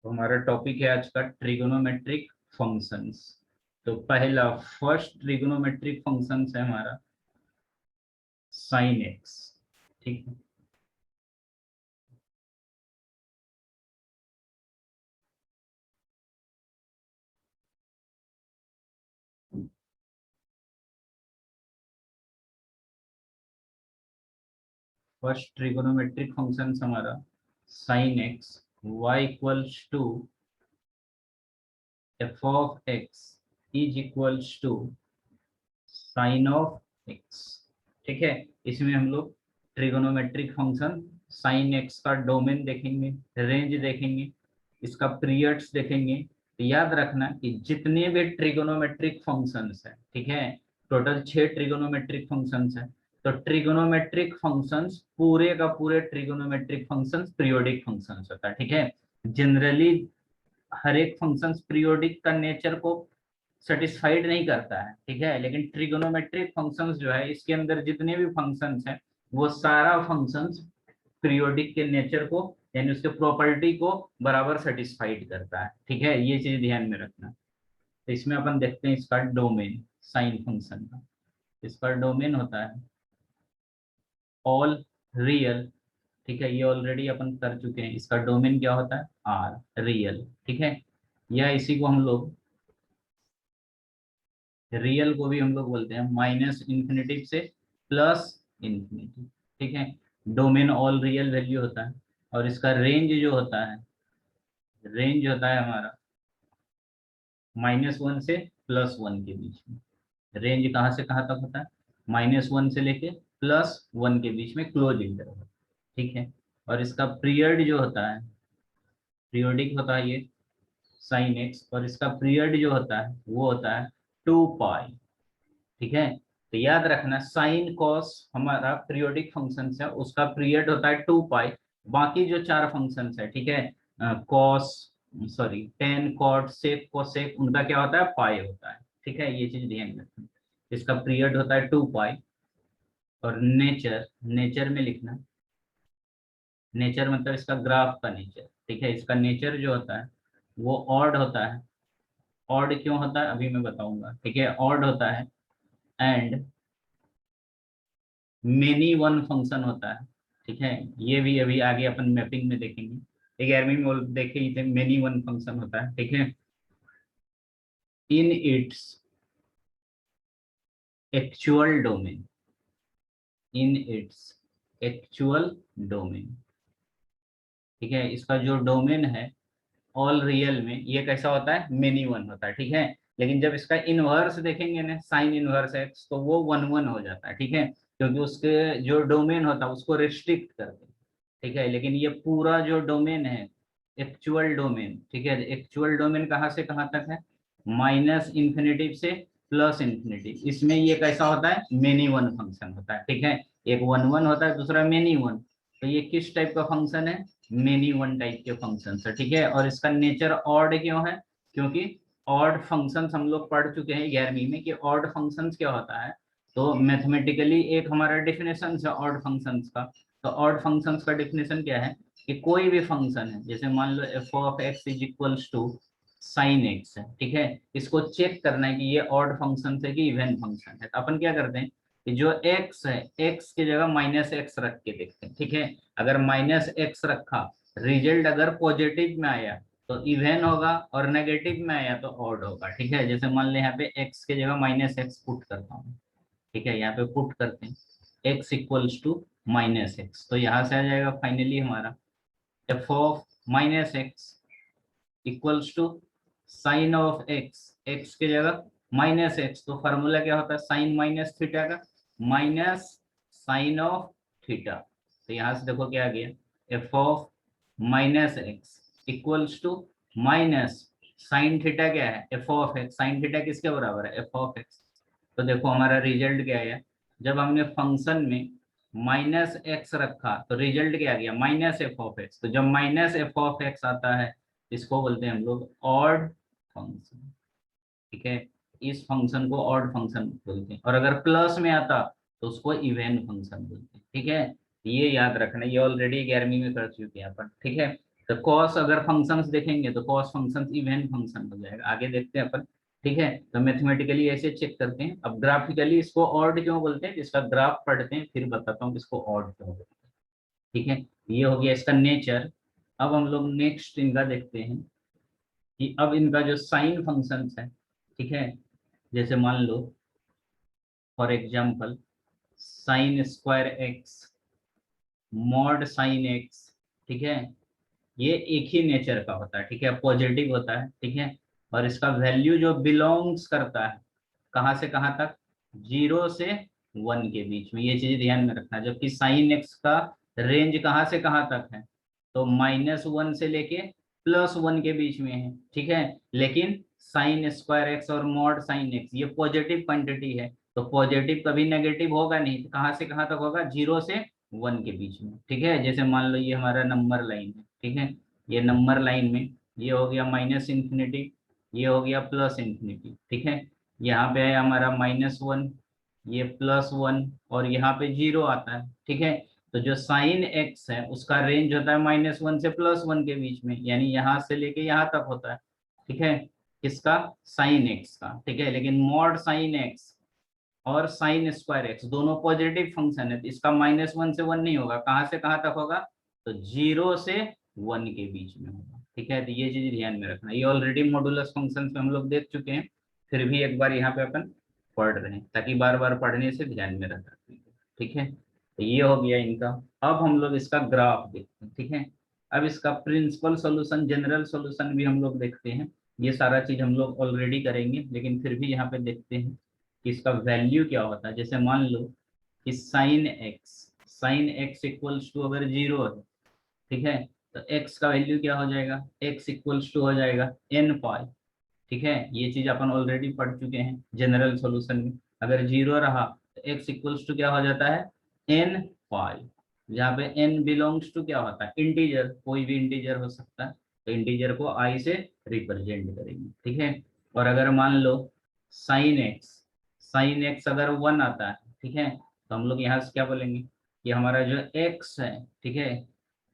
तो हमारा टॉपिक है आज का ट्रिगोनोमेट्रिक फंक्शंस। तो पहला फर्स्ट ट्रिगोनोमेट्रिक फंक्शंस है हमारा साइन एक्स। ठीक है, फर्स्ट ट्रिगोनोमेट्रिक फंक्शंस हमारा sine x y equals to f of x is equals to sine of x. ठीक है, इसमें हम लोग ट्रिगोनोमेट्रिक फंक्शन साइन एक्स का डोमेन देखेंगे, रेंज देखेंगे, इसका पीरियड्स देखेंगे। तो याद रखना कि जितने भी ट्रिगोनोमेट्रिक फंक्शंस है, ठीक है, टोटल 6 ट्रिगोनोमेट्रिक फंक्शंस है। तो ट्रिगोनोमेट्रिक फंक्शंस पूरे का पूरे ट्रिगोनोमेट्रिक फंक्शंस पीरियोडिक फंक्शंस होता है। ठीक है, जनरली हर एक फंक्शंस पीरियोडिक का नेचर को सेटिस्फाइड नहीं करता है। ठीक है, लेकिन ट्रिगोनोमेट्रिक फंक्शंस जो है, इसके अंदर जितने भी फंक्शंस हैं वो सारा फंक्शंस पीरियोडिक के नेचर को यानी उसके प्रॉपर्टी को बराबर सेटिस्फाइड करता है। ठीक है, ये चीज ध्यान में रखना। तो इसमें अपन देखते हैं इसका डोमेन साइन फंक्शन का। इसका डोमेन होता है ऑल रियल। ठीक है, ये ऑलरेडी अपन कर चुके हैं। इसका डोमेन क्या होता है? R real. ठीक है, या इसी को हम लोग रियल को भी हम लोग बोलते हैं माइनस इंफिनिटी से प्लस इंफिनिटी। ठीक है, डोमेन ऑल रियल वैल्यू होता है और इसका रेंज जो होता है, रेंज होता है हमारा -1 से +1 के बीच में। रेंज कहाँ से कहाँ तक होता है? -1 से लेके +1 के बीच में क्लोज इंटरवल। ठीक है, और इसका पीरियड जो होता है, पीरियोडिक होता है ये साइन एक्स, और इसका पीरियड जो होता है वो होता है 2 पाई। ठीक है, तो याद रखना साइन कॉस हमारा पीरियोडिक फंक्शन है, उसका पीरियड होता है 2 पाई। बाकी जो 4 फंक्शन है, ठीक है, cos sorry tan cot sec cosec, उनका क्या होता है? पाई होता है। ठीक है, ये चीज ध्यान रखना। इसका पीरियड होता है 2 पाई। और नेचर, नेचर में लिखना, नेचर मतलब इसका ग्राफ का नेचर। ठीक है, इसका नेचर जो होता है वो ऑड होता है। ऑड क्यों होता है अभी मैं बताऊंगा। ठीक है, ऑड होता है एंड मेनी वन फंक्शन होता है। ठीक है, ये भी अभी आगे अपन मैपिंग में देखेंगे। 11वीं में देखे ही थे, मेनी वन फंक्शन होता है। ठीक है, in its actual domain, in its actual domain. ठीक है, इसका जो डोमेन है ऑल रियल में ये कैसा होता है? मेनी वन होता है। ठीक है, लेकिन जब इसका इनवर्स देखेंगे ना, साइन इनवर्स एक्स, तो वो 1 1 हो जाता है। ठीक है, क्योंकि उसके जो डोमेन होता है उसको रिस्ट्रिक्ट करते हैं। ठीक है, लेकिन ये पूरा जो डोमेन है एक्चुअल डोमेन, ठीक है, एक्चुअल डोमेन कहाँ से कहाँ तक है? माइनस इंफिनिटी से प्लस इंफिनिटी। इसमें ये कैसा होता है? मेनी वन फंक्शन होता है। ठीक है, एक 1 1 होता है, दूसरा मेनी वन। तो ये किस टाइप का फंक्शन है? मेनी वन टाइप के फंक्शन है। ठीक है, और इसका नेचर ऑड क्यों है? क्योंकि ऑड फंक्शंस हम लोग पढ़ चुके हैं 11वीं में कि ऑड फंक्शंस क्या होता है। तो मैथमेटिकली एक हमारा डेफिनेशन है ऑड फंक्शंस का। तो ऑड फंक्शंस का डेफिनेशन क्या है कि कोई भी फंक्शन है, जैसे मान लो f of x is equals to sine x है। ठीक है, इसको चेक करना है कि ये ऑड फंक्शन है कि इवन फंक्शन है। तो अपन क्या करते हैं कि जो एक्स है, एक्स की जगह -x रख के देखते हैं। ठीक है, अगर -x रखा, रिजल्ट अगर पॉजिटिव में आया तो इवन होगा और नेगेटिव में आया तो ऑड होगा। ठीक है, जैसे मान ले यहाँ पे x की जगह -x पुट करता हूँ। ठीक है, यहाँ पे पुट करते हैं x इक्वल्स टू -x, तो यहाँ से आ जाएगा फाइनली हमारा f of -x equals to sine of x, x की जगह -x, तो फार्मूला क्या होता है? साइन माइनस थीटा का माइनस साइन ऑफ थीटा। तो यहाँ से देखो क्या आ गया, f of -x equals to minus sine theta क्या है? F of x. Sine theta किसके बराबर है? F of x. तो देखो हमारा रिजल्ट क्या आया, जब हमने फंक्शन में -x रखा तो रिजल्ट क्या आ गया? -f(x). तो जब -f(x) आता है इसको बोलते हैं हम लोग ऑड फंक्शन। ठीक है, इस फंक्शन को ऑड फंक्शन बोलते हैं, और अगर प्लस में आता तो उसको इवन फंक्शन बोलते हैं। ठीक है, ये याद रखना, ये ऑलरेडी 11वीं में कर चुके हैं अपन। ठीक है, तो कॉस अगर फंक्शंस देखेंगे तो कॉस फंक्शंस इवन फंक्शन हो जाएगा, आगे देखते हैं अपन। ठीक है, तो मैथमेटिकली ऐसे चेक करते हैं। अब ग्राफिकली इसको ऑड क्यों बोलते हैं, इसका ग्राफ पढ़ते हैं फिर बताता हूँ इसको ऑड क्यों बोलते हैं। ठीक है, ये हो गया इसका नेचर। अब हम लोग नेक्स्ट इनका देखते हैं कि अब इनका जो साइन फंक्शंस है, ठीक है, जैसे मान लो for example sine square x, mod sine x, ठीक है, ये एक ही नेचर का होता है, ठीक है, पॉजिटिव होता है, ठीक है। और इसका वैल्यू जो बिलोंग्स करता है कहाँ से कहाँ तक, 0 से 1 के बीच में, ये चीज ध्यान में रखना। जबकि साइन एक्स का रेंज कहाँ से कहाँ तक है, तो -1 से लेके +1 के बीच में है, ठीक है। लेकिन साइन स्क्वायर एक्स और मॉड साइन एक्स ये पॉजिटिव क्वांटिटी है, तो पॉजिटिव कभी नेगेटिव होगा नहीं, तो कहाँ से कहाँ तक होगा, 0 से 1 के बीच में, ठीक है। जैसे मान लो ये हमारा नंबर लाइन है, ठीक है, ये नंबर लाइन में ये हो गया -∞, ये हो गया +∞, ठीक है। यहाँ पे है हमारा -1, ये +1 और यहाँ पे 0 आता है, ठीक है। तो जो साइन एक्स है उसका रेंज होता है -1 से +1 के बीच में, यानी यहाँ से लेके यहाँ तक होता है, ठीक है, किसका, साइन एक्स का, ठीक है। लेकिन मॉड साइन एक्स और साइन स्क्वायर एक्स दोनों पॉजिटिव फंक्शन है, तो इसका -1 से 1 नहीं होगा, कहाँ से कहाँ तक होगा, तो 0 से 1 के बीच में होगा, ठीक है। तो ये चीज ध्यान में रखना, ये ऑलरेडी मॉडुलस फंक्शन में हम लोग देख चुके हैं, फिर भी एक बार यहाँ पे अपन पढ़ रहे हैं ताकि बार बार पढ़ने से ध्यान में रहता है, ठीक है। तो ये हो गया इनका। अब हम लोग इसका ग्राफ देखते हैं, ठीक है। अब इसका प्रिंसिपल सॉल्यूशन, जनरल सॉल्यूशन भी हम लोग देखते हैं। ये सारा चीज हम लोग ऑलरेडी करेंगे, लेकिन फिर भी यहाँ पे देखते हैं कि इसका वैल्यू क्या होता है। जैसे मान लो कि साइन एक्स इक्वल्स टू अगर 0 है, ठीक है, तो x का वैल्यू क्या हो जाएगा, x इक्वल्स टू हो जाएगा n पाई, ठीक है। ये चीज अपन ऑलरेडी पढ़ चुके हैं जनरल सॉल्यूशन में। अगर 0 रहा तो x इक्वल्स टू क्या हो जाता है, n पाई, जहाँ पे n बिलोंग्स टू क्या होता है, इंटीजर, कोई भी इंटीजर हो सकता है, तो इंटीजर को i से रिप्रेजेंट करेंगे, ठीक है। और अगर मान लो साइन एक्स अगर 1 आता है, ठीक है, तो हम लोग यहाँ से क्या बोलेंगे कि हमारा जो x है, ठीक है,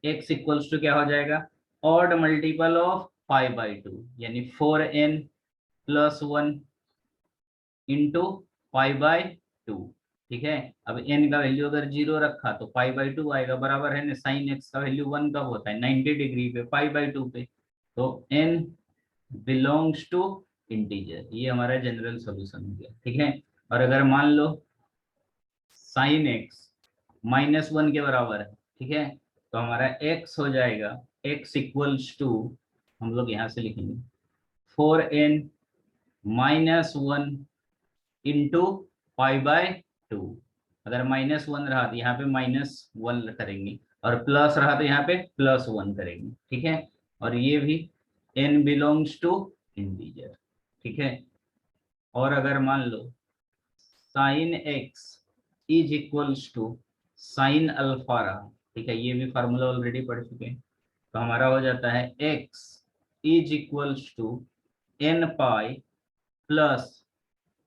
x इक्वल्स टू क्या हो जाएगा, ऑड मल्टीपल ऑफ π/2, यानी 4n+1 इंटू π/2, ठीक है। अब n का वैल्यू अगर 0 रखा तो π/2 आएगा, बराबर है ना, साइन एक्स का वैल्यू 1 कब होता है, 90 डिग्री पे, π/2 पे, तो n बिलोंग्स टू इंटीजर, ये हमारा जनरल सॉल्यूशन हो गया, ठीक है। और अगर मान लो साइन एक्स -1 के बराबर है, ठीक है, तो हमारा x हो जाएगा, x इक्वल्स टू, हम लोग यहाँ से लिखेंगे 4n-1 इंटू π/2। अगर -1 रहा तो यहाँ पे -1 करेंगे, और प्लस रहा तो यहाँ पे +1 करेंगे, ठीक है। और ये भी n बिलोंग्स टू इंटीजर, ठीक है। और अगर मान लो sine x is equals to sine alpha रहा, ठीक है, ये भी फार्मूला ऑलरेडी पढ़ चुके हैं, तो हमारा हो जाता है x is equals to n pi plus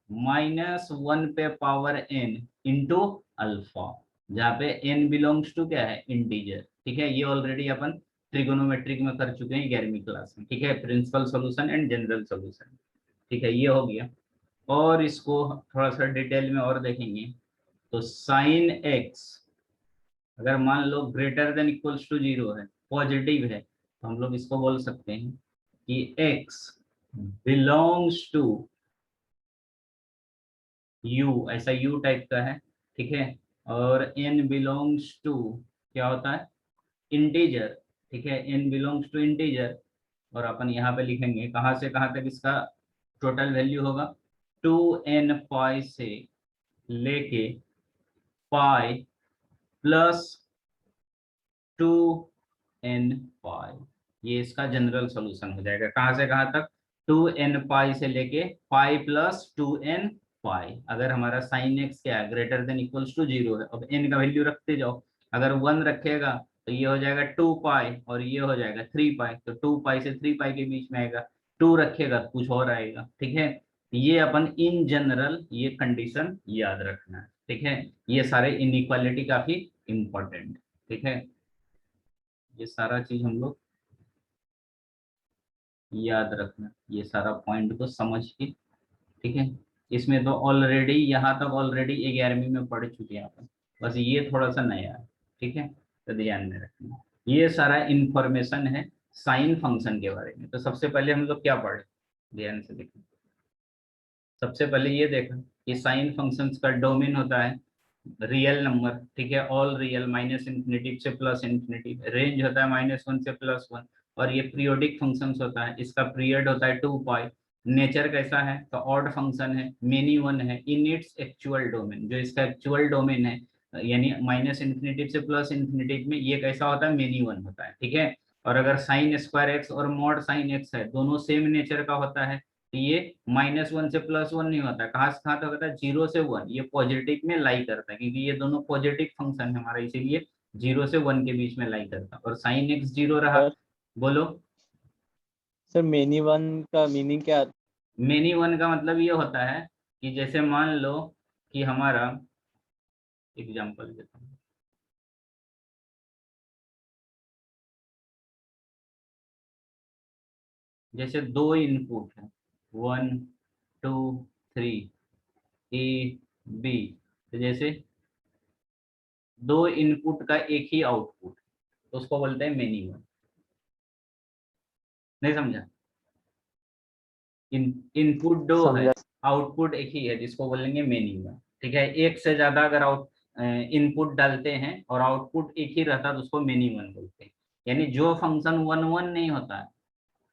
-1 पे पावर n इंटू अल्फा, जहाँ पे n बिलोंग्स टू क्या है, इंटीजर, ठीक है। ये ऑलरेडी अपन ट्रिगोनोमेट्रिक में कर चुके हैं 11वीं क्लास में, ठीक है, principal solution and general solution, ठीक है, ये हो गया। और इसको थोड़ा सा डिटेल में और देखेंगे, तो साइन एक्स अगर मान लो ग्रेटर देन इक्वल्स टू 0 है, पॉजिटिव है, तो हम लोग इसको बोल सकते हैं कि x बिलोंग्स टू u, ऐसा u टाइप का है, ठीक है। और n बिलोंग्स टू क्या होता है, इंटीजर, ठीक है, n बिलोंग्स टू इंटीजर। और अपन यहाँ पे लिखेंगे कहाँ से कहाँ तक इसका टोटल वैल्यू होगा, 2n पाई से लेके पाई प्लस 2n पाई, ये इसका जनरल सॉल्यूशन हो जाएगा। कहाँ से कहाँ तक, 2n पाई से लेके पाई प्लस 2n पाई। अगर हमारा साइन एक्स क्या है, ग्रेटर देन इक्वल्स टू 0 है, अब n का वैल्यू रखते जाओ, अगर 1 रखेगा तो ये हो जाएगा 2 पाई और ये हो जाएगा 3 पाई, तो 2 पाई से 3 पाई के बीच में आएगा, 2 रखेगा तो कुछ और आएगा, ठीक है। ये अपन इन जनरल ये कंडीशन याद रखना है, ठीक है। ये सारे इनइक्वालिटी काफी इंपॉर्टेंट, ठीक है, ये सारा चीज हम लोग याद रखना ये सारा पॉइंट को समझ के, ठीक है। इसमें तो ऑलरेडी यहाँ तक ऑलरेडी 11वीं में पढ़ चुके हैं अपन, बस ये थोड़ा सा नया है, ठीक है। तो ध्यान में रखना ये सारा इंफॉर्मेशन है साइन फंक्शन के बारे में। तो सबसे पहले हम लोग क्या पढ़े, ध्यान से देखें। सबसे पहले ये देखा कि साइन फंक्शंस का डोमेन होता है रियल नंबर, ठीक है, ऑल रियल माइनस इंफिनिटी से प्लस इंफिनिटी, रेंज होता है -1 से +1, और ये पीरियोडिक फंक्शंस होता है, इसका पीरियड होता है 2 पाई। नेचर कैसा है, तो ऑड फंक्शन है, मेनी वन है इन इट्स एक्चुअल डोमेन, जो इसका एक्चुअल डोमेन है यानी -इंफिनिटी से प्लस इंफिनिटी में ये कैसा होता है, मेनी वन होता है, ठीक है। और अगर साइन स्क्वायर एक्स और मॉड साइन एक्स है, दोनों सेम नेचर का होता है, तो ये -1 से +1 नहीं होता, कहाँ से कहाँ तक होता है, 0 से 1, ये पॉजिटिव में लाई करता है क्योंकि ये दोनों पॉजिटिव फंक्शन है हमारा, इसीलिए 0 से 1 के बीच में लाई करता है। और साइन एक्स 0 रहा। सर बोलो। सर मेनी वन का मीनिंग क्या? मेनी वन का मतलब ये होता है कि जैसे मान लो कि हमारा, एग्जाम्पल देता हूँ, जैसे दो इनपुट है 1 2 3 A B, तो जैसे दो इनपुट का एक ही आउटपुट, तो उसको बोलते हैं मेनी वन। नहीं समझा, इनपुट दो है, समझा। आउटपुट एक ही है, जिसको बोलेंगे मेनी वन, ठीक है। एक से ज्यादा अगर इनपुट डालते हैं और आउटपुट एक ही रहता है तो उसको मेनी वन बोलते हैं। यानी जो फंक्शन 1 1 नहीं होता है,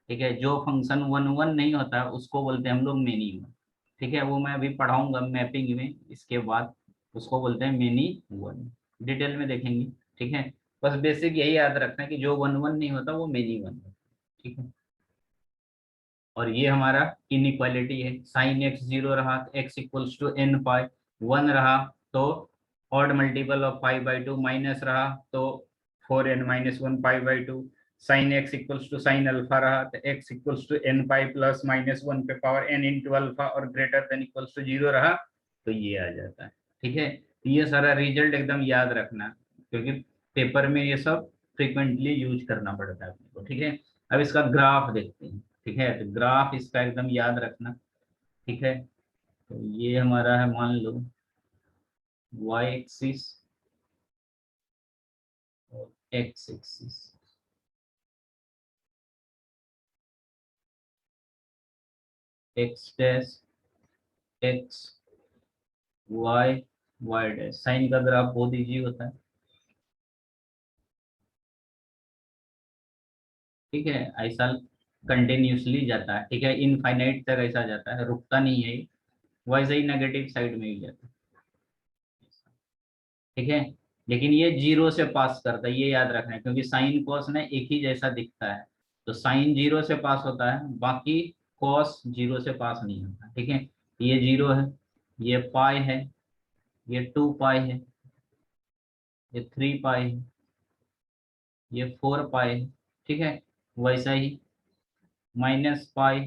ठीक है, जो फंक्शन 1 1 नहीं होता है उसको बोलते हैं हम लोग मेनी वन, ठीक है। वो मैं अभी पढ़ाऊंगा मैपिंग में इसके बाद, उसको बोलते हैं मेनी वन, डिटेल में देखेंगे, ठीक है। बस बेसिक यही याद रखना है कि जो 1 1 नहीं होता वो मेनी वन है, ठीक है। और ये हमारा इनइक्वालिटी है, साइन एक्स 0 रहा तो x equals to n pi, 1 रहा तो odd multiple of pi, minus रहा तो 4n-1 pi, sine x equals to sine alpha रहा तो x equals to n pi plus -1 पे पावर n इंटू अल्फा, और ग्रेटर देन इक्वल्स टू 0 रहा तो ये आ जाता है, ठीक है। तो ये सारा रिजल्ट एकदम याद रखना क्योंकि पेपर में ये सब फ्रिक्वेंटली यूज करना पड़ता है अपने को, ठीक है। अब इसका ग्राफ देखते हैं, ठीक है। तो ग्राफ इसका एकदम याद रखना, ठीक है। तो ये हमारा है, मान लो y एक्सिस और x axis, x dash x y y dash. Sine का ग्राफ बहुत इजी होता है, ठीक है। ऐसा कंटिन्यूसली जाता है, ठीक है, इनफाइनाइट तक ऐसा जाता है, रुकता नहीं है, वैसे ही नेगेटिव साइड में ही जाता है, ठीक है। लेकिन ये 0 से पास करता है, ये याद रखना है क्योंकि साइन कॉस ना एक ही जैसा दिखता है, तो साइन 0 से पास होता है, बाकी कॉस 0 से पास नहीं होता, ठीक है। ये 0 है, ये पाई है, ये 2 पाई है, ये 3 पाई है, ये 4 पाई है, ठीक है। वैसा ही -पाई,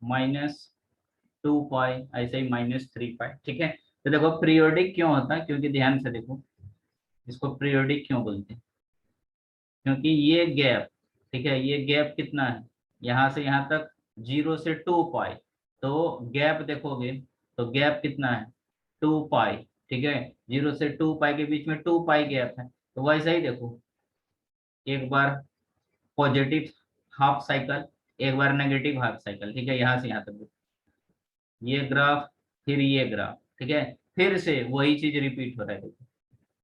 -2 पाई, ऐसे ही -3 पाई, ठीक है। तो देखो पीरियोडिक क्यों होता है, क्योंकि ध्यान से देखो, इसको पीरियोडिक क्यों बोलते हैं, क्योंकि ये गैप, ठीक है, ये गैप कितना है, यहाँ से यहाँ तक 0 से 2 पाई, तो गैप देखोगे तो गैप कितना है, 2 पाई, ठीक है। 0 से 2 पाई के बीच में 2 पाई गैप है, तो वैसा ही देखो, एक बार पॉजिटिव हाफ साइकिल, एक बार नेगेटिव हाफ साइकिल, ठीक है, यहाँ से यहाँ तक ये ग्राफ, फिर ये ग्राफ, ठीक है, फिर से वही चीज रिपीट हो रहा है, देखो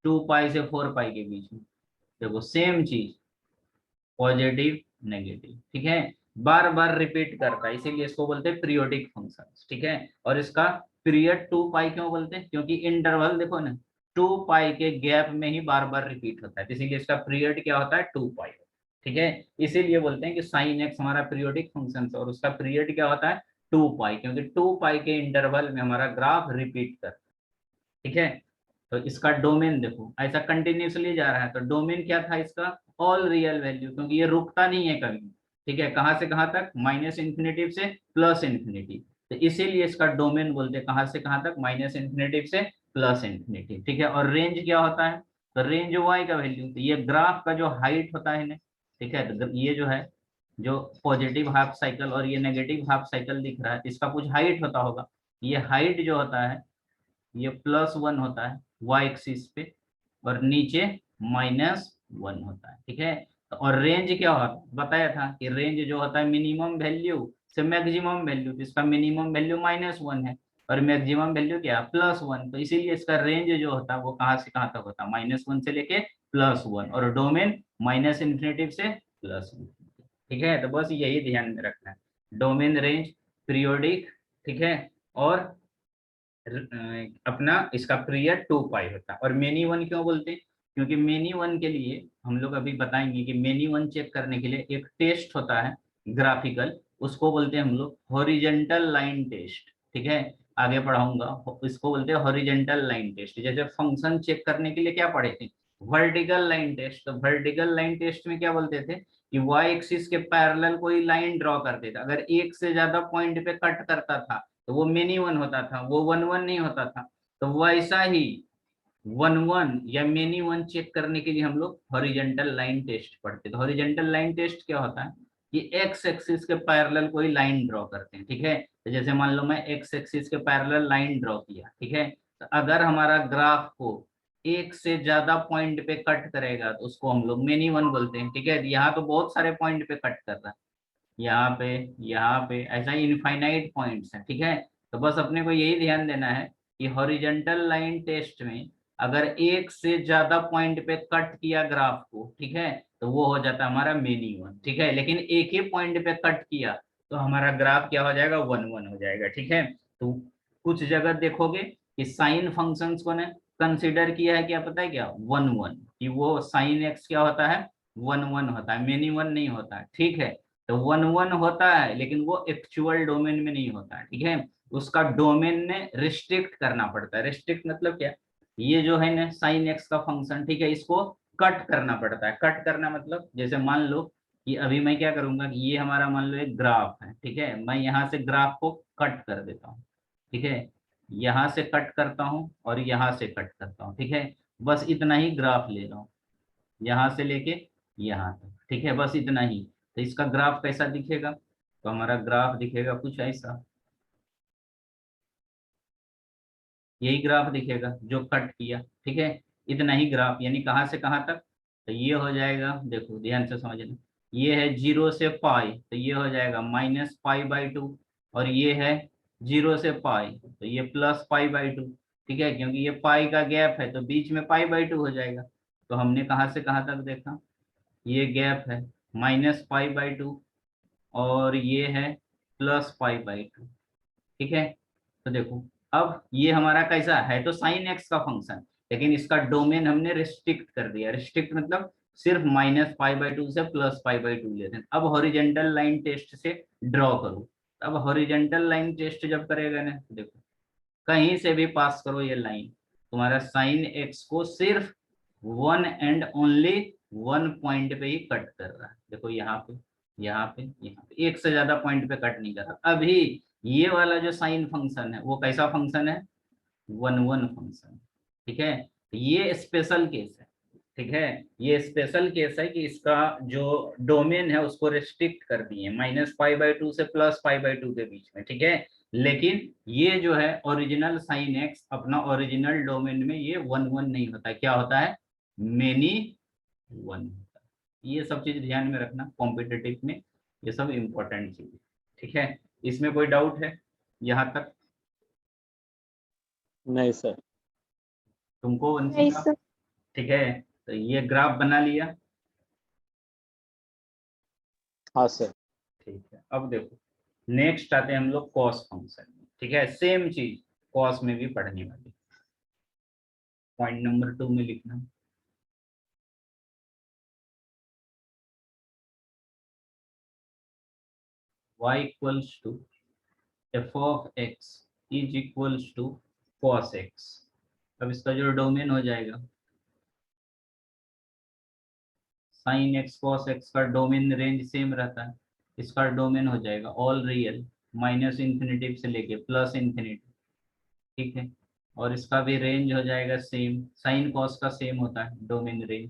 2 पाई से 4 पाई के बीच में देखो सेम चीज, पॉजिटिव नेगेटिव, ठीक है, बार बार रिपीट करता है, इसीलिए इसको बोलते हैं पीरियोडिक फंक्शन, ठीक है। और इसका पीरियड 2 पाई क्यों बोलते हैं, क्योंकि इंटरवल देखो ना, 2 पाई के गैप में ही बार बार रिपीट होता है, इसीलिए इसका पीरियड क्या होता है, 2 पाई, ठीक है। इसीलिए बोलते हैं कि साइन एक्स हमारा पीरियोडिक फंक्शन है और उसका पीरियड क्या होता है, 2 पाई, क्योंकि 2 पाई के इंटरवल में हमारा ग्राफ रिपीट कर, ठीक है। तो इसका डोमेन देखो ऐसा कंटिन्यूसली जा रहा है, तो डोमेन क्या था इसका, ऑल रियल वैल्यू, क्योंकि ये रुकता नहीं है कभी, ठीक है। कहाँ से कहाँ तक, -इंफिनिटी से +इंफिनिटी, तो इसीलिए इसका डोमेन बोलते हैं कहाँ से कहाँ तक, -इंफिनिटी से +इंफिनिटी, ठीक है। और रेंज क्या होता है, तो रेंज y का वैल्यू, तो ये ग्राफ का जो हाइट होता है ना, ठीक है, तो ये जो है जो पॉजिटिव हाफ साइकिल और ये नेगेटिव हाफ साइकिल दिख रहा है, इसका कुछ हाइट होता होगा। ये हाइट जो होता है ये +1 होता है y एक्सिस पे, और नीचे -1 होता है, ठीक है। और रेंज क्या होता है, बताया था कि रेंज जो होता है मिनिमम वैल्यू से मैक्सिमम वैल्यू, तो इसका मिनिमम वैल्यू -1 है और मैक्सिमम वैल्यू क्या +1, तो इसीलिए इसका रेंज जो होता है वो कहाँ से कहाँ तक होता है, -1 से लेके +1, और डोमेन -∞ से +1, ठीक है। तो बस यही ध्यान में रखना है, डोमेन, रेंज, पीरियोडिक, ठीक है, और अपना इसका पीरियड 2 पाई होता है। और मेनी वन क्यों बोलते हैं, क्योंकि मेनी वन के लिए हम लोग अभी बताएंगे कि मेनी वन चेक करने के लिए एक टेस्ट होता है ग्राफिकल, उसको बोलते हैं हम लोग हॉरिजेंटल लाइन टेस्ट, ठीक है। आगे पढ़ाऊंगा, इसको बोलते हैं हॉरिजेंटल लाइन टेस्ट। जैसे फंक्शन चेक करने के लिए क्या पढ़े थे, वर्टिकल लाइन टेस्ट। तो वर्टिकल लाइन टेस्ट में क्या बोलते थे कि वाई एक्सिस के पैरेलल कोई लाइन ड्रॉ करते थे, अगर एक से ज्यादा पॉइंट पे कट करता था तो वो मेनी वन होता था, वो 1 1 नहीं होता था। तो वैसा ही 1 1 या मेनी वन चेक करने के लिए हम लोग हॉरिजेंटल लाइन टेस्ट पढ़ते। तो हॉरिजेंटल लाइन टेस्ट क्या होता है कि एक्स एक्सिस के पैरेलल कोई लाइन ड्रॉ करते हैं, ठीक है। तो जैसे मान लो मैं एक्स एक्सिस के पैरेलल लाइन ड्रॉ किया, ठीक है, तो अगर हमारा ग्राफ को एक से ज्यादा पॉइंट पे कट करेगा तो उसको हम लोग मेनी वन बोलते हैं, ठीक है। यहाँ तो बहुत सारे पॉइंट पे कट कर रहा है, यहाँ पे, यहाँ पे, ऐसा ही इनफाइनाइट पॉइंट्स है, ठीक है। तो बस अपने को यही ध्यान देना है कि हॉरिजेंटल लाइन टेस्ट में अगर एक से ज्यादा पॉइंट पे कट किया ग्राफ को, ठीक है, तो वो हो जाता है हमारा मेनी वन, ठीक है। लेकिन एक ही पॉइंट पे कट किया तो हमारा ग्राफ क्या हो जाएगा, 1 1 हो जाएगा, ठीक है। तो कुछ जगह देखोगे कि साइन फंक्शंस को ने कंसिडर किया है, क्या पता है क्या, 1 1, कि वो साइन एक्स क्या होता है 1 1 होता है, मेनी वन नहीं होता है, ठीक है। तो 1 1 होता है लेकिन वो एक्चुअल डोमेन में नहीं होता है, ठीक है। उसका डोमेन में रिस्ट्रिक्ट करना पड़ता है। रिस्ट्रिक्ट मतलब क्या, ये जो है ना साइन एक्स का फंक्शन, ठीक है, इसको कट करना पड़ता है। कट करना मतलब जैसे मान लो कि अभी मैं क्या करूंगा कि ये हमारा मान लो एक ग्राफ है, ठीक है, मैं यहाँ से ग्राफ को कट कर देता हूँ, ठीक है, यहाँ से कट करता हूँ और यहाँ से कट करता हूँ, ठीक है। बस इतना ही ग्राफ ले रहा हूँ, यहाँ से लेके यहाँ तक, ठीक है, बस इतना ही। तो इसका ग्राफ कैसा दिखेगा, तो हमारा ग्राफ दिखेगा कुछ ऐसा, यही ग्राफ दिखेगा जो कट किया, ठीक है। इतना ही ग्राफ, यानी कहाँ से कहाँ तक, तो ये हो जाएगा, देखो ध्यान से समझना, ये है 0 से पाई, तो ये हो जाएगा -π/2, और ये है 0 से पाई, तो ये +π/2, ठीक है, क्योंकि ये पाई का गैप है तो बीच में π/2 हो जाएगा। तो हमने कहाँ से कहाँ तक देखा, ये गैप है -π/2 और ये है +π/2, ठीक है। तो देखो अब ये हमारा कैसा है, तो साइन एक्स का फंक्शन, लेकिन इसका डोमेन हमने रिस्ट्रिक्ट कर दिया। रिस्ट्रिक्ट मतलब सिर्फ -π/2 से +π/2 लेते हैं। अब हॉरिजेंटल लाइन टेस्ट से ड्रॉ करो। अब हॉरिजेंटल लाइन टेस्ट जब करेगा ना, तो देखो कहीं से भी पास करो ये लाइन, तुम्हारा साइन एक्स को सिर्फ 1 एंड ओनली 1 पॉइंट पे ही कट कर रहा है। देखो यहाँ पे, यहाँ पे, यहाँ पे, एक से ज्यादा पॉइंट पे कट नहीं कर रहा। अभी ये वाला जो साइन फंक्शन है वो कैसा फंक्शन है, 1 1 फंक्शन, ठीक है। तो ये स्पेशल केस है, ठीक है, ये स्पेशल केस है कि इसका जो डोमेन है उसको रिस्ट्रिक्ट कर दिए -π/2 से +π/2 के बीच में, ठीक है। लेकिन ये जो है ओरिजिनल साइन एक्स अपना ओरिजिनल डोमेन में ये 1 1 नहीं होता, क्या होता है, मेनी वन होता है। ये सब चीज ध्यान में रखना कॉम्पिटिटिव में, ये सब इंपॉर्टेंट चीज है, ठीक है। इसमें कोई डाउट है यहाँ तक, नहीं सर। तुमको नहीं वंशिका, सर। ठीक है। तो ये ग्राफ बना लिया, हाँ सर। ठीक है। अब देखो नेक्स्ट आते हैं हम लोग कॉस फंक्शन में, ठीक है, सेम चीज कॉस में भी पढ़ने वाली। पॉइंट नंबर 2 में लिखना, y equals to f of x is equals to cos x। अब इसका जो डोमेन हो जाएगा साइन एक्स कॉस एक्स का डोमेन रेंज सेम रहता है, इसका डोमेन हो जाएगा ऑल रियल -∞ से लेके +∞, ठीक है। और इसका भी रेंज हो जाएगा सेम, साइन कॉस का सेम होता है डोमेन रेंज,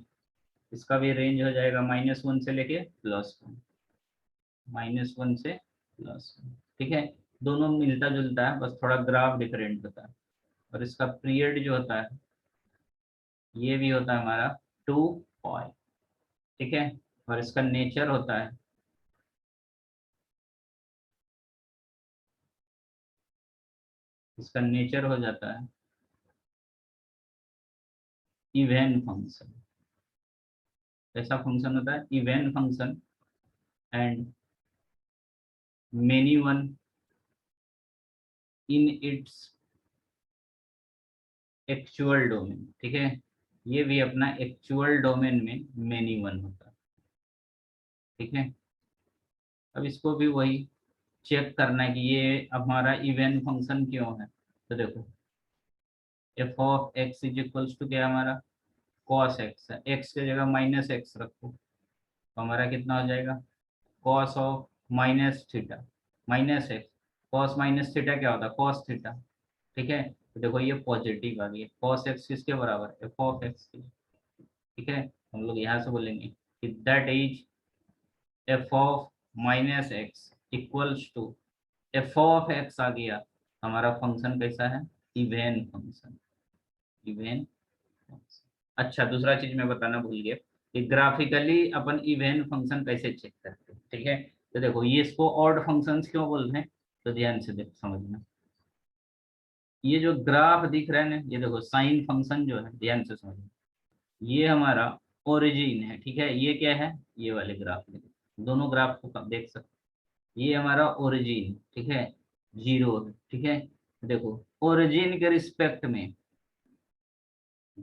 इसका भी रेंज हो जाएगा -1 से लेके +1, -1 से +1, ठीक है। दोनों मिलता जुलता है, बस थोड़ा ग्राफ डिफरेंट होता है। और इसका पीरियड जो होता है ये भी होता है हमारा 2π, ठीक है। और इसका नेचर होता है हो जाता है इवन फंक्शन। ऐसा फंक्शन होता है even function and many one in its actual domain, ठीक है। ये भी अपना एक्चुअल डोमेन में मेनी वन होता है, ठीक है। अब इसको भी वही चेक करना है कि ये हमारा इवन फंक्शन क्यों है। तो देखो f of x is equals to क्या है हमारा कॉस एक्स है, एक्स की जगह -x रखो तो हमारा कितना हो जाएगा cos of -θ -x। Cos minus theta क्या होता है कॉस थीटा, ठीक है। तो देखो ये पॉजिटिव आ गई, कॉस एक्स किसके बराबर एफ ऑफ एक्स के, ठीक है। हम लोग यहाँ से बोलेंगे कि that is f of -x equals to f of x आ गया। हमारा फंक्शन कैसा है इवेन फंक्शन, इवेन फंक्शन। अच्छा दूसरा चीज मैं बताना भूल गया कि ग्राफिकली अपन इवेन फंक्शन कैसे चेक करते हैं, ठीक है। तो देखो ये इसको ऑड फंक्शंस क्यों बोलते हैं, तो ध्यान से देखो समझना। ये जो ग्राफ दिख रहा है ना, ये देखो साइन फंक्शन जो है, ध्यान से समझना, ये हमारा ओरिजिन है, ठीक है। ये क्या है ये वाले ग्राफ में, दोनों ग्राफ को देख सकते, ये हमारा ओरिजिन, ठीक है, 0 है, ठीक है। देखो ओरिजिन के रिस्पेक्ट में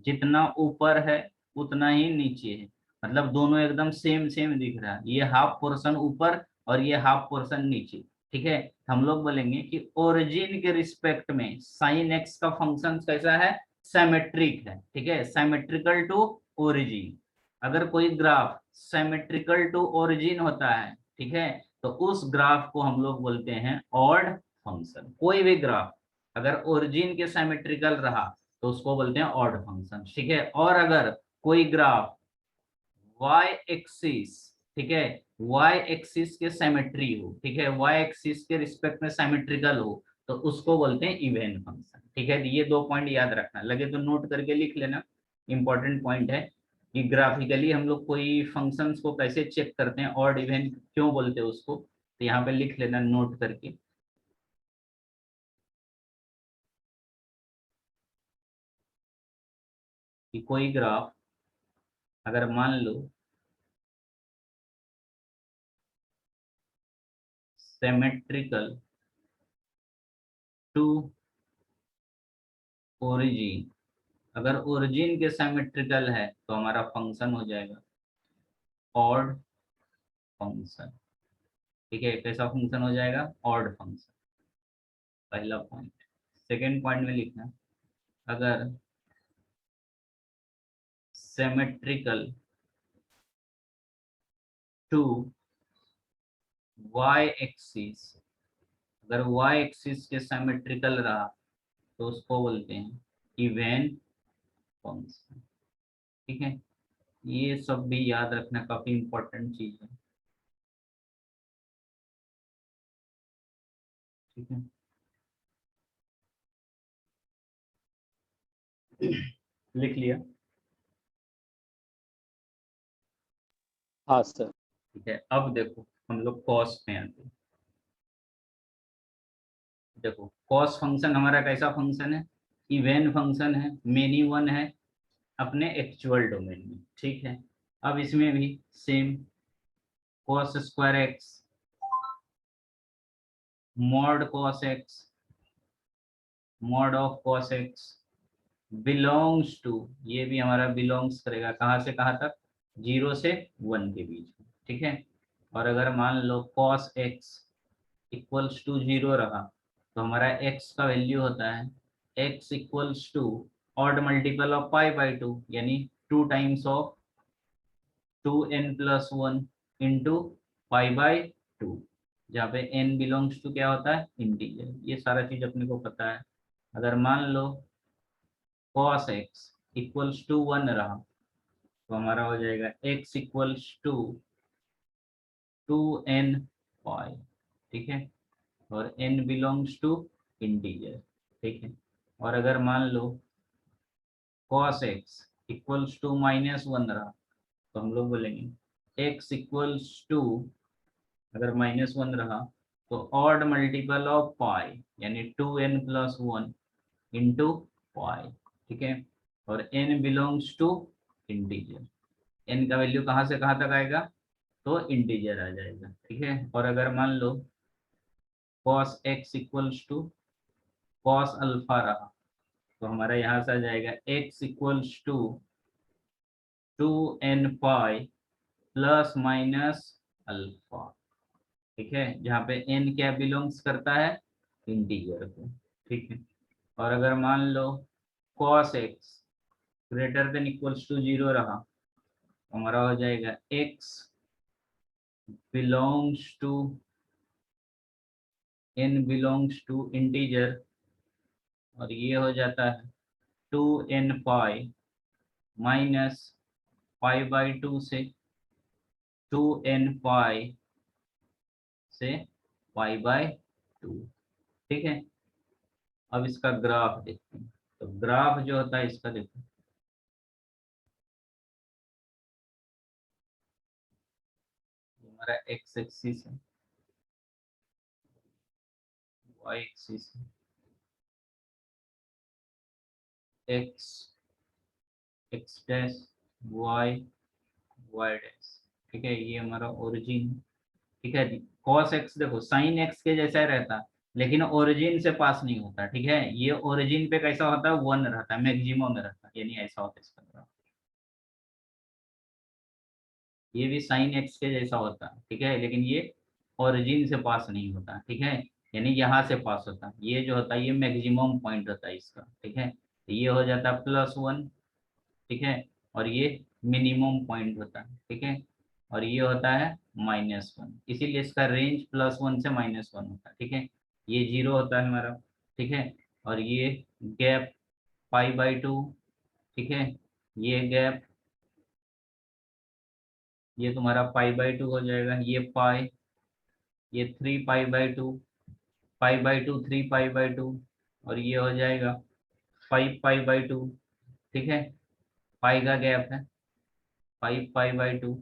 जितना ऊपर है उतना ही नीचे है, मतलब दोनों एकदम सेम सेम दिख रहा है, ये हाफ पोर्शन ऊपर और ये हाफ पोर्शन नीचे, ठीक है। हम लोग बोलेंगे कि ओरिजिन के रिस्पेक्ट में साइन एक्स का फंक्शन कैसा है सिमेट्रिक है, ठीक है, सिमेट्रिकल टू ओरिजिन। अगर कोई ग्राफ सिमेट्रिकल टू ओरिजिन होता है, ठीक है, तो उस ग्राफ को हम लोग बोलते हैं ऑड फंक्शन। कोई भी ग्राफ अगर ओरिजिन के सिमेट्रिकल रहा तो उसको बोलते हैं ऑड फंक्शन, ठीक है। और अगर कोई ग्राफ y एक्सिस, ठीक है, y एक्सिस के सिमेट्री हो, ठीक है, y एक्सिस के रिस्पेक्ट में सिमेट्रिकल हो, तो उसको बोलते हैं इवन फंक्शन, ठीक है। ये 2 पॉइंट याद रखना, लगे तो नोट करके लिख लेना, इंपॉर्टेंट पॉइंट है कि ग्राफिकली हम लोग कोई फंक्शंस को कैसे चेक करते हैं, ऑड इवन क्यों बोलते हैं उसको, तो यहाँ पे लिख लेना नोट करके। कि कोई ग्राफ अगर मान लो सिमेट्रिकल टू ओरिजिन, अगर ओरिजिन के सिमेट्रिकल है तो हमारा फंक्शन हो जाएगा ऑड फंक्शन, ठीक है। कैसा फंक्शन हो जाएगा ऑड फंक्शन, पहला पॉइंट। सेकेंड पॉइंट में लिखना अगर सिमेट्रिकल टू वाई एक्सिस, अगर वाई एक्सिस के सिमेट्रिकल रहा तो उसको बोलते हैं इवन फंक्शन, ठीक है। ये सब भी याद रखना काफी इंपॉर्टेंट चीज है, ठीक है। लिख लिया, हाँ सर। ठीक है। अब देखो हम लोग कॉस में आते हैं। देखो कॉस फंक्शन हमारा कैसा फंक्शन है इवन फंक्शन है, मेनी वन है अपने एक्चुअल डोमेन में, ठीक है। अब इसमें भी same cos square x mod cos x mod of cos x belongs to, ये भी हमारा बिलोंग्स करेगा कहाँ से कहाँ तक 0 से 1 के बीच में, ठीक है। और अगर मान लो कॉस एक्स इक्वल्स टू 0 रहा तो हमारा x का वैल्यू होता है x equals to odd multiple of pi by 2, यानी 2 times of 2n+1 into pi by 2, जहाँ पे n बिलोंग्स टू क्या होता है इंटीजर। ये सारा चीज अपने को पता है। अगर मान लो cos x इक्वल्स टू 1 रहा तो हमारा हो जाएगा x इक्वल्स टू 2n पाई, ठीक है, और n बिलोंग्स टू इंटीजर, ठीक है। और अगर मान लो cos x इक्वल्स टू -1 रहा, तो हम लोग बोलेंगे x इक्वल्स टू, अगर -1 रहा तो ऑड मल्टीपल ऑफ पाई, यानी 2n+1 इंटू पाई, ठीक है, और n belongs to integer, n का वैल्यू कहाँ से कहाँ तक आएगा, तो इंटीजर आ जाएगा, ठीक है। और अगर मान लो cos x equals to cos alpha रहा, तो हमारा यहाँ से आ जाएगा x equals to 2n pi plus minus alpha, ठीक है, जहाँ पे n क्या बिलोंग्स करता है, इंटीजर को, ठीक है। और अगर मान लो cos x greater than equals to 0 रहा, तो हमारा हो जाएगा x belongs to n belongs to integer, और ये हो जाता है 2n पाई माइनस पाई/2 से 2n पाई से पाई/2, ठीक है। अब इसका ग्राफ देखते हैं, तो ग्राफ जो होता है इसका देखो, हमारा x एक्सिस है, y एक्सिस है, x x dash y y dash, ठीक है, ये हमारा ओरिजिन, ठीक है। cos x देखो sin x के जैसा ही रहता, लेकिन ओरिजिन से पास नहीं होता, ठीक है, ये ओरिजिन पे कैसा होता है, 1 रहता है, मैक्सिमम रहता है, यानी ऐसा होता है इसका ग्राफ। ये भी sin x के जैसा होता है, ठीक है, लेकिन ये ओरिजिन से पास नहीं होता, ठीक है, यानी यहाँ से पास होता है, ये जो होता है ये मैक्सिमम पॉइंट होता है इसका, ठीक है, तो ये हो जाता है +1, ठीक है, और ये मिनिमम पॉइंट होता है, ठीक है, और ये होता है -1, इसीलिए इसका रेंज +1 से -1 होता है, ठीक है। ये 0 होता है हमारा, ठीक है, और ये गैप पाई/2, ठीक है, ये गैप, ये तुम्हारा पाई/2 हो जाएगा, ये पाई, ये 3 पाई/2, पाई/2 3 पाई/2, और ये हो जाएगा 5 पाई/2, ठीक है, पाई का गैप है 5 पाई/2,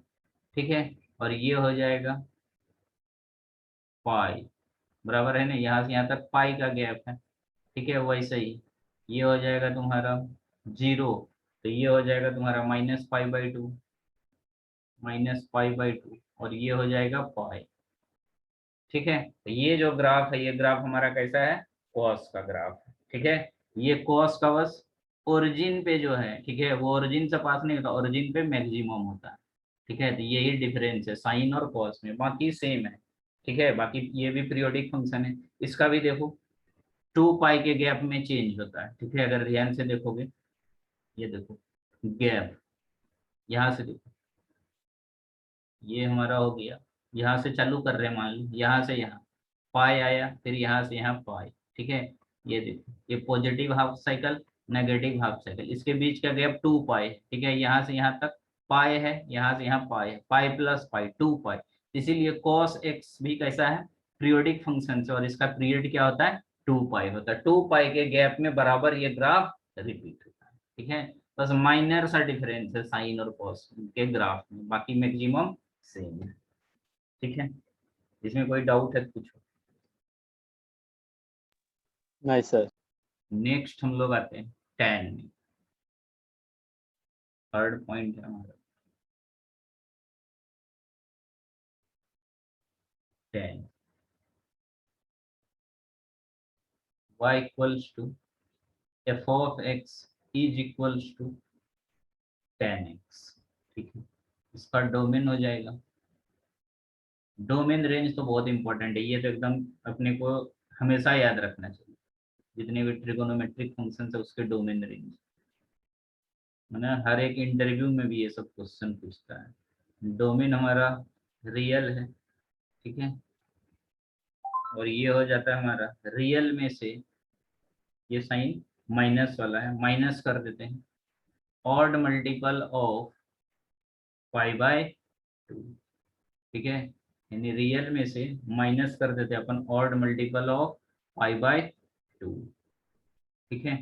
ठीक है, और ये हो जाएगा पाई, बराबर है ना, यहाँ से यहाँ तक पाई का गैप है, ठीक है, वैसे ही ये हो जाएगा तुम्हारा 0, तो ये हो जाएगा तुम्हारा -पाई/2, -पाई/2, और ये हो जाएगा पाई, ठीक है। तो ये जो ग्राफ है, ये ग्राफ हमारा कैसा है, कॉस का ग्राफ है, ठीक है। ये कॉस का बस ओरिजिन पे जो है, ठीक है, वो ओरिजिन से पास नहीं होता, ओरिजिन पे मैक्सिमम होता है, ठीक है, तो यही डिफरेंस है साइन और कॉस में, बाकी सेम है, ठीक है, बाकी ये भी पीरियोडिक फंक्शन है, इसका भी देखो 2 पाई के गैप में चेंज होता है, ठीक है, अगर ध्यान से देखोगे, ये देखो गैप, यहाँ से देखो, ये हमारा हो गया, यहाँ से चालू कर रहे हैं, मान लो यहाँ से यहाँ पाई आया, फिर यहाँ से यहाँ पाई, ठीक है, ये देखो ये positive half cycle, negative half cycle, इसके बीच का गैप 2 पाई, ठीक है, यहाँ से यहाँ तक पाई है, यहाँ से यहाँ पाई है, पाई प्लस पाई 2 पाई, इसीलिए cos x भी कैसा है, पीरियोडिक फंक्शन से, और इसका पीरियड क्या होता है, 2 पाई होता है, 2 पाई के गैप में बराबर ये ग्राफ रिपीट होता है, ठीक है। बस माइनर सा डिफरेंस है साइन और कॉस के ग्राफ में, बाकी मैक्सिमम सेम है, ठीक है। इसमें कोई डाउट है कुछ? नहीं सर। नेक्स्ट हम लोग आते हैं 10 में, थर्ड पॉइंट है हमारा 10, y equals to f of x is equals to 10x, ठीक है, इसका डोमेन हो जाएगा, डोमेन रेंज तो बहुत इंपॉर्टेंट है, ये तो एकदम अपने को हमेशा याद रखना चाहिए, जितने भी ट्रिगोनोमेट्रिक फंक्शन है उसके डोमेन रेंज, मैंने हर एक इंटरव्यू में भी ये सब क्वेश्चन पूछता है। डोमेन हमारा रियल है, ठीक है, और ये हो जाता है हमारा रियल में से, ये साइन माइनस वाला है, माइनस कर देते हैं, ऑड मल्टीपल ऑफ पाई/2, ठीक है, यानी रियल में से माइनस कर देते अपन ऑड मल्टीपल ऑफ π/2, ठीक है।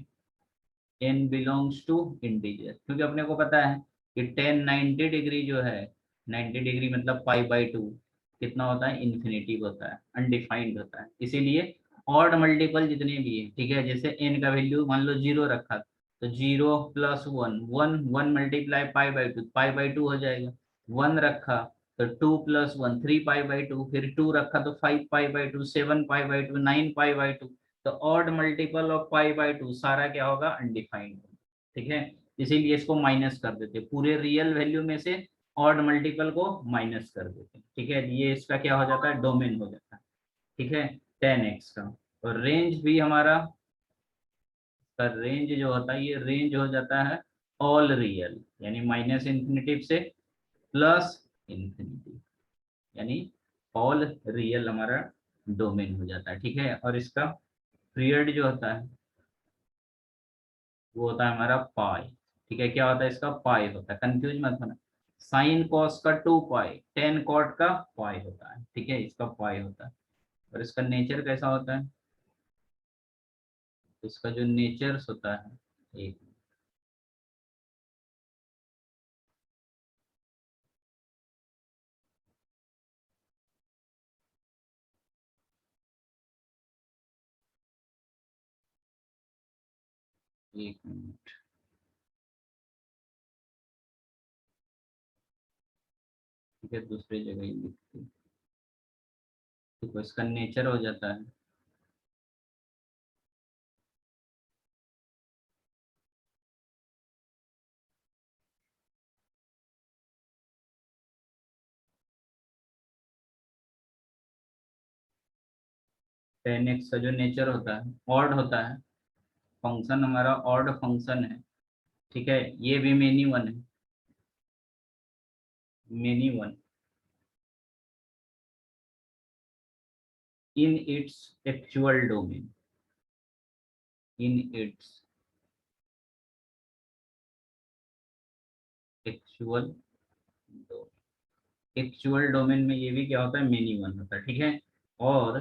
n बिलोंग्स टू इंटीजर, क्योंकि अपने को पता है कि टेन 90 डिग्री जो है, 90 डिग्री मतलब π/2 कितना होता है, इन्फिनिटी होता है, अनडिफाइंड होता है। इसीलिए ऑड मल्टीपल जितने भी है, ठीक है, जैसे n का वैल्यू मान लो 0 रखा तो 0 + 1, 1 मल्टीप्लाई π/2, π/2 हो जाएगा। 1 रखा तो 2 + 1 3π/2, फिर 2 रखा तो 5π/2, 7π/2, 9π/2। तो ऑड मल्टीपल ऑफ π/2 सारा क्या होगा, अनडिफाइंड, ठीक है। इसीलिए इसको माइनस कर देते हैं, पूरे रियल वैल्यू में से ऑड मल्टीपल को माइनस कर देते हैं, ठीक है। ये इसका क्या हो जाता है, डोमेन हो जाता है, ठीक है, 10x का। और रेंज भी हमारा का रेंज जो होता है, ये रेंज हो जाता है ऑल रियल, यानी माइनस इन्फिनिटी से प्लस इन्फिनिटी, यानी ऑल रियल हमारा डोमेन हो जाता है, ठीक है। और इसका पीरियड जो होता है वो होता है हमारा पाई, ठीक है। क्या होता है इसका, पाई होता है, कंफ्यूज मत होना। साइन कॉस का 2π, टेन कॉट का पाई होता है, ठीक है, इसका पाई होता है। और इसका नेचर कैसा होता है, इसका जो नेचर होता है, एक एक मिनट, ठीक है, दूसरी जगह ही लिखते हैं। तो इसका नेचर हो जाता है, 10x का जो नेचर होता है ऑड होता है, फंक्शन हमारा ऑड फंक्शन है, ठीक है। ये भी मेनी वन है, many one in its actual domain, in its actual domain, actual domain में ये भी क्या होता है, मेनी वन होता है, ठीक है। और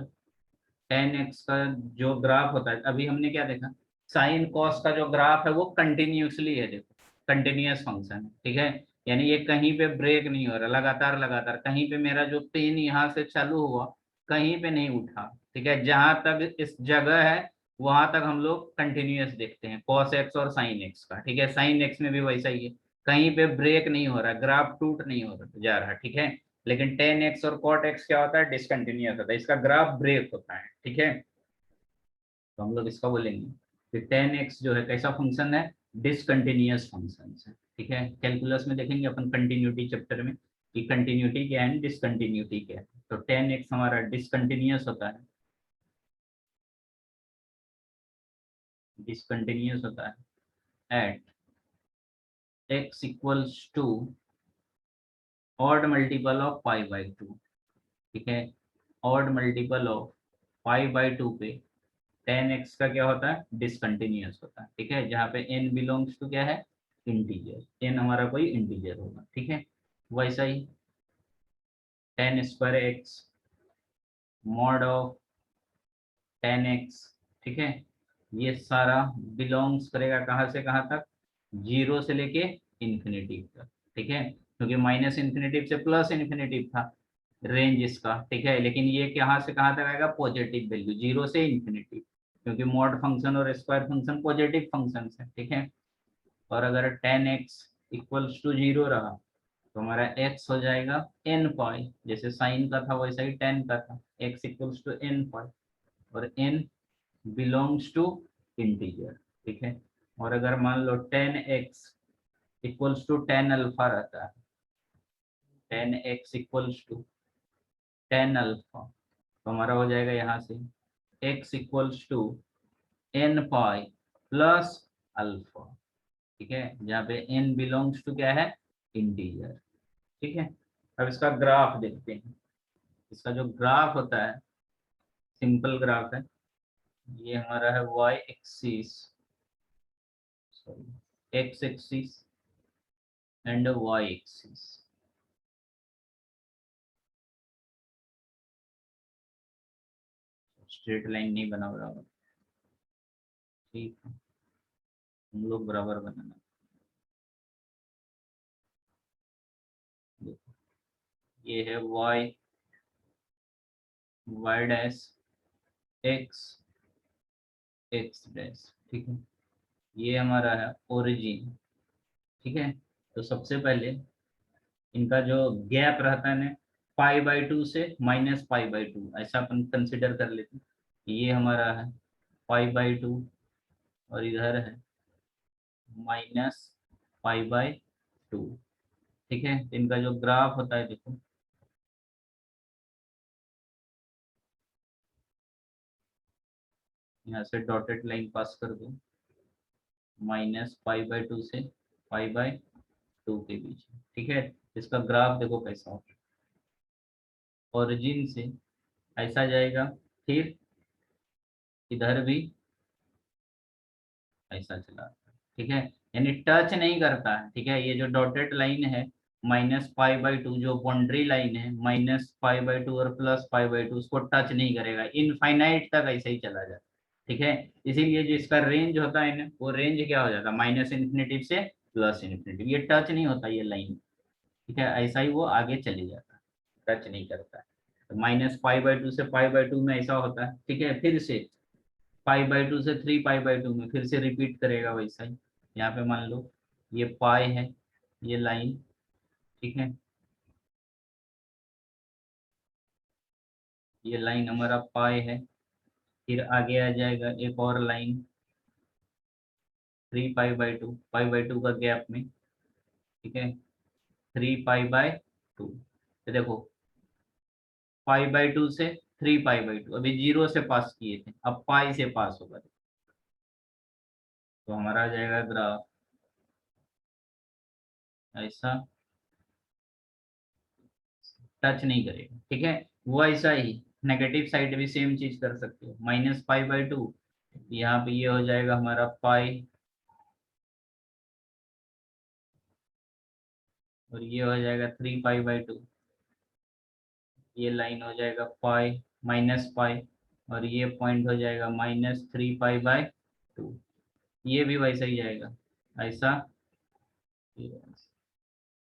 10x का जो ग्राफ होता है, अभी हमने क्या देखा, साइन कॉस का जो ग्राफ है वो कंटिन्यूसली है, देखो कंटिन्यूअस फंक्शन है, ठीक है। यानी ये कहीं पे ब्रेक नहीं हो रहा, लगातार लगातार, कहीं पे मेरा जो पेन यहाँ से चालू हुआ कहीं पे नहीं उठा, ठीक है। जहां तक इस जगह है वहां तक हम लोग कंटिन्यूअस देखते हैं कॉस एक्स और साइन एक्स का, ठीक है। साइन एक्स में भी वैसा ही है, कहीं पे ब्रेक नहीं हो रहा, ग्राफ टूट नहीं हो रहा जा रहा, ठीक है। लेकिन 10x और cot x क्या होता है, डिसकंटिन्यूअस होता है, इसका ग्राफ ब्रेक होता है, ठीक है। तो हम लोग इसका बोलेंगे कि 10x जो है कैसा फंक्शन है, डिसकंटिन्यूअस फंक्शन है, ठीक है। कैलकुलस में देखेंगे अपन कंटिन्यूटी चैप्टर में कि कंटिन्यूटी क्या है, डिसकंटिन्यूटी क्या है। तो 10x हमारा डिसकंटिन्यूअस होता है, डिसकंटिन्यूअस होता है at x equals to odd multiple of π/2, ठीक है। ऑड मल्टीपल ऑफ π/2 पे 10x का क्या होता है, डिसकंटिन्यूअस होता है, ठीक है। जहाँ पे n बिलोंग्स टू क्या है, इंटीजर, n हमारा कोई इंटीजर होगा, ठीक है। वैसा ही 10^2x मॉड ऑफ 10x, ठीक है, ये सारा बिलोंग्स करेगा कहाँ से कहाँ तक, 0 से लेके इन्फिनिटी तक, ठीक है। क्योंकि माइनस इन्फिनिटी से प्लस इन्फिनिटी था रेंज इसका, ठीक है। लेकिन ये कहाँ से कहाँ तक आएगा, पॉजिटिव वैल्यू 0 से इन्फिनिटी, क्योंकि मॉड फंक्शन और स्क्वायर फंक्शन पॉजिटिव फंक्शन है, ठीक है। और अगर 10x इक्वल्स टू 0 रहा तो हमारा x हो जाएगा n π, जैसे साइन का था वैसा ही टेन का था, x इक्वल्स टू n π, और n बिलोंग्स टू इंटीजर, ठीक है। और अगर मान लो 10x इक्वल्स टू 10α रहता है, 10x इक्वल्स टू 10α, तो हमारा हो जाएगा यहाँ से x equals to n π plus alpha, ठीक है। जहाँ पे n बिलोंग्स टू क्या है, इंटीजर, ठीक है। अब इसका ग्राफ देखते हैं, इसका जो ग्राफ होता है सिंपल ग्राफ है, ये हमारा है y axis, sorry x axis and y axis, straight line नहीं बना बराबर, ठीक है, हम लोग बराबर बनाना। देखो ये है y, y dash x, x dash, ठीक है, ये हमारा है ओरिजिन, ठीक है। तो सबसे पहले इनका जो गैप रहता है ना, π/2 से -π/2, ऐसा अपन कंसिडर कर लेते हैं। ये हमारा है π/2 और इधर है -π/2, ठीक है। तो इनका जो ग्राफ होता है, देखो यहाँ से डॉटेड लाइन पास कर दो, -π/2 से π/2 के बीच, ठीक है। इसका ग्राफ देखो कैसा होगा, ओरिजिन से ऐसा जाएगा, फिर इधर भी ऐसा चला, ठीक है, यानी टच नहीं करता है, ठीक है। ये जो डॉटेड लाइन है -π/2, जो बाउंड्री लाइन है -π/2 और +π/2, उसको टच नहीं करेगा, इनफाइनाइट तक ऐसे ही चला जाता, ठीक है। इसीलिए जो इसका रेंज होता है ना, वो रेंज क्या हो जाता है, -∞ से +∞, ये टच नहीं होता ये लाइन, ठीक है, ऐसा ही वो आगे चले जाता है, टच नहीं करता है। तो -π/2 से π/2 में ऐसा होता है, ठीक है। फिर से π/2 से 3π/2 में फिर से रिपीट करेगा वैसा ही। यहाँ पे मान लो ये पाई है, ये लाइन, ठीक है, ये लाइन हमारा पाई है, फिर आगे आ जाएगा एक और लाइन 3π/2, π/2 का गैप में, ठीक है, 3π/2। तो देखो π/2 से 3π/2, अभी 0 से पास किए थे, अब पाई से पास होगा, तो हमारा आ जाएगा ग्राफ ऐसा, टच नहीं करेगा, ठीक है। वो ऐसा ही नेगेटिव साइड भी सेम चीज कर सकते हो, -π/2, यहाँ पे ये हो जाएगा हमारा पाई, और ये हो जाएगा 3π/2, ये लाइन हो जाएगा पाई -पाई, और ये पॉइंट हो जाएगा -3π/2, ये भी वैसा ही जाएगा ऐसा,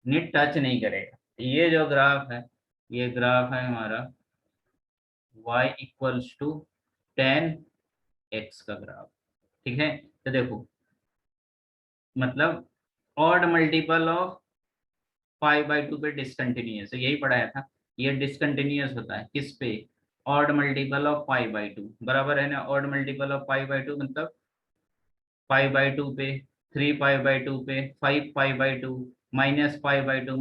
नेट टच नहीं करेगा। ये जो ग्राफ है, ये ग्राफ है हमारा y = 10x का ग्राफ, ठीक है। तो देखो मतलब ऑड मल्टीपल ऑफ π/2 पे डिसकंटिन्यूअस, यही पढ़ाया था, ये डिसकंटिन्यूअस होता है किस पे, ऑड मल्टीपल ऑफ π/2, बराबर है ना। ऑड मल्टीपल ऑफ π/2 मतलब π/2 पे, 3π/2 पे, 5π/2, -π/2,